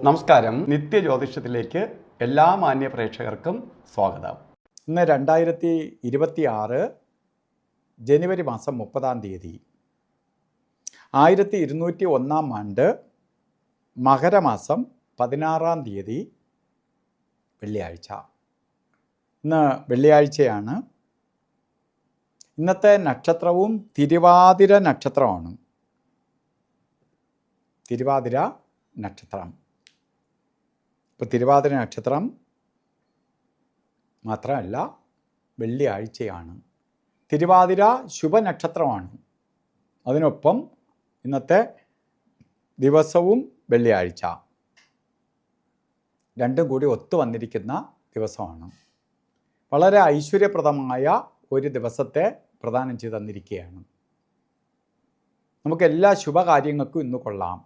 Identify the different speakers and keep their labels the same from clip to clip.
Speaker 1: നമസ്കാരം. നിത്യജ്യോതിഷത്തിലേക്ക് എല്ലാ മാന്യ പ്രേക്ഷകർക്കും സ്വാഗതം.
Speaker 2: ഇന്ന് 2026 ജനുവരി മാസം 30 1201 ആണ്ട് മകരമാസം 16 വെള്ളിയാഴ്ച. ഇന്ന് വെള്ളിയാഴ്ചയാണ്. ഇന്നത്തെ നക്ഷത്രവും തിരുവാതിര നക്ഷത്രമാണ്. തിരുവാതിര നക്ഷത്രം. ഇപ്പോൾ തിരുവാതിര നക്ഷത്രം മാത്രമല്ല, വെള്ളിയാഴ്ചയാണ്. തിരുവാതിര ശുഭനക്ഷത്രമാണ്. അതിനൊപ്പം ഇന്നത്തെ ദിവസവും വെള്ളിയാഴ്ച, രണ്ടും കൂടി ഒത്തു വന്നിരിക്കുന്ന ദിവസമാണ്. വളരെ ഐശ്വര്യപ്രദമായ ഒരു ദിവസത്തെ പ്രദാനം ചെയ്ത് തന്നിരിക്കുകയാണ്. നമുക്ക് എല്ലാ ശുഭകാര്യങ്ങൾക്കും ഇന്ന് കൊള്ളാം.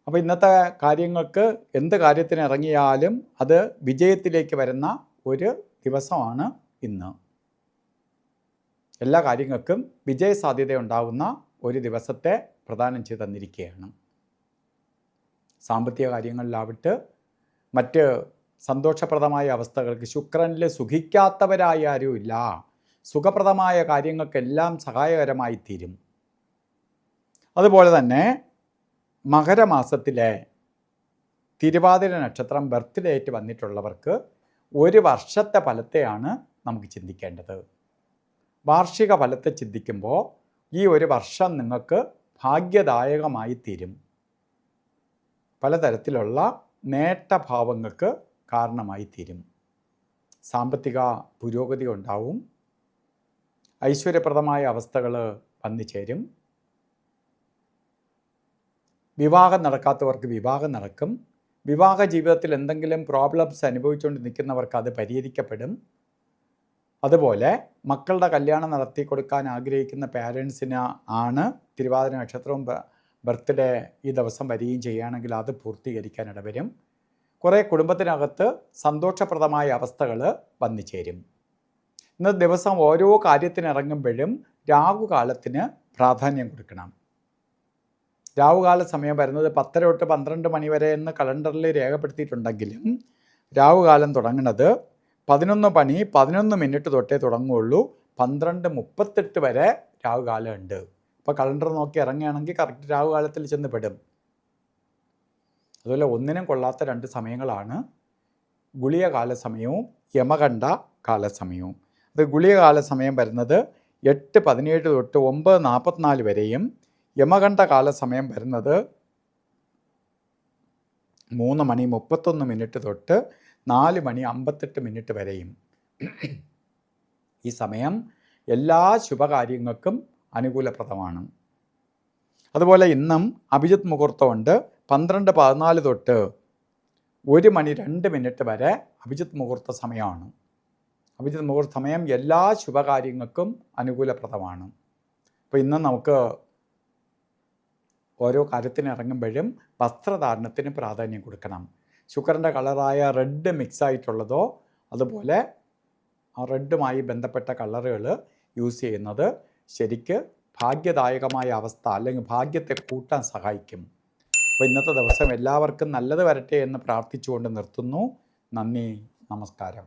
Speaker 2: അപ്പോൾ ഇന്നത്തെ കാര്യങ്ങൾക്ക് എന്ത് കാര്യത്തിന് ഇറങ്ങിയാലും അത് വിജയത്തിലേക്ക് വരുന്ന ഒരു ദിവസമാണ് ഇന്ന്. എല്ലാ കാര്യങ്ങൾക്കും വിജയസാധ്യത ഉണ്ടാകുന്ന ഒരു ദിവസത്തെ പ്രദാനം ചെയ്ത് തന്നിരിക്കുകയാണ്. സാമ്പത്തിക കാര്യങ്ങളിലാവട്ടെ, മറ്റ് സന്തോഷപ്രദമായ അവസ്ഥകൾക്ക്, ശുക്രനിൽ സുഖിക്കാത്തവരായി ആരുമില്ല. സുഖപ്രദമായ കാര്യങ്ങൾക്കെല്ലാം സഹായകരമായി തീരും. അതുപോലെ തന്നെ മകരമാസത്തിലെ തിരുവാതിര നക്ഷത്രം ബർത്ത്ഡേറ്റ് വന്നിട്ടുള്ളവർക്ക് ഒരു വർഷത്തെ ഫലത്തെയാണ് നമുക്ക് ചിന്തിക്കേണ്ടത്. വാർഷിക ഫലത്തെ ചിന്തിക്കുമ്പോൾ ഈ ഒരു വർഷം നിങ്ങൾക്ക് ഭാഗ്യദായകമായി തീരും. പലതരത്തിലുള്ള നേട്ടഭാവങ്ങൾക്ക് കാരണമായി തീരും. സാമ്പത്തിക പുരോഗതി ഉണ്ടാവും. ഐശ്വര്യപ്രദമായ അവസ്ഥകൾ വന്നു ചേരും. വിവാഹം നടക്കാത്തവർക്ക് വിവാഹം നടക്കും. വിവാഹ ജീവിതത്തിൽ എന്തെങ്കിലും പ്രോബ്ലംസ് അനുഭവിച്ചുകൊണ്ട് നിൽക്കുന്നവർക്ക് അത് പരിഹരിക്കപ്പെടും. അതുപോലെ മക്കളുടെ കല്യാണം നടത്തി കൊടുക്കാൻ ആഗ്രഹിക്കുന്ന പാരൻസിന് ആണ് തിരുവാതിര നക്ഷത്രവും ബർത്ത്ഡേ ഈ ദിവസം വരികയും ചെയ്യുകയാണെങ്കിൽ അത് പൂർത്തീകരിക്കാൻ ഇടവരും. കുറേ കുടുംബത്തിനകത്ത് സന്തോഷപ്രദമായ അവസ്ഥകൾ വന്നു ചേരും. ഇന്നത്തെ ദിവസം ഓരോ കാര്യത്തിനിറങ്ങുമ്പോഴും രാഹുകാലത്തിന് പ്രാധാന്യം കൊടുക്കണം. രാഹുകാല സമയം വരുന്നത് 10 തൊട്ട് 12 മണി വരെ എന്ന് കലണ്ടറിൽ രേഖപ്പെടുത്തിയിട്ടുണ്ടെങ്കിലും രാഹുകാലം തുടങ്ങുന്നത് 11 തൊട്ടേ തുടങ്ങുകയുള്ളൂ. 12:38 വരെ രാഹുകാലം ഉണ്ട്. അപ്പോൾ കലണ്ടർ നോക്കി ഇറങ്ങുകയാണെങ്കിൽ കറക്റ്റ് രാഹുകാലത്തിൽ ചെന്ന് പെടും. അതുപോലെ ഒന്നിനും കൊള്ളാത്ത 2 സമയങ്ങളാണ് ഗുളിക കാലസമയവും യമകണ്ഠ കാലസമയവും. അത് ഗുളിക കാലസമയം വരുന്നത് 8:17 തൊട്ട് 9:44 വരെയും യമകണ്ഠ കാലസമയം വരുന്നത് 3:31 തൊട്ട് 4:58 വരെയും. ഈ സമയം എല്ലാ ശുഭകാര്യങ്ങൾക്കും അനുകൂലപ്രദമാണ്. അതുപോലെ ഇന്നും അഭിജിത്ത് മുഹൂർത്തമുണ്ട്. 12:14 തൊട്ട് 1:02 വരെ അഭിജിത്ത് മുഹൂർത്ത സമയമാണ്. അഭിജിത്ത് മുഹൂർത്ത സമയം എല്ലാ ശുഭകാര്യങ്ങൾക്കും അനുകൂലപ്രദമാണ്. അപ്പോൾ ഇന്ന് നമുക്ക് ഓരോ കാര്യത്തിന് ഇറങ്ങുമ്പോഴും വസ്ത്രധാരണത്തിന് പ്രാധാന്യം കൊടുക്കണം. ശുക്രൻ്റെ കളറായ റെഡ് മിക്സ് ആയിട്ടുള്ളതോ അതുപോലെ ആ റെഡുമായി ബന്ധപ്പെട്ട കളറുകൾ യൂസ് ചെയ്യുന്നത് ശരിക്ക് ഭാഗ്യദായകമായ അവസ്ഥ അല്ലെങ്കിൽ ഭാഗ്യത്തെ കൂട്ടാൻ സഹായിക്കും. അപ്പോൾ ഇന്നത്തെ ദിവസം എല്ലാവർക്കും നല്ലത് വരട്ടെ എന്ന് പ്രാർത്ഥിച്ചുകൊണ്ട് നിർത്തുന്നു. നന്ദി, നമസ്കാരം.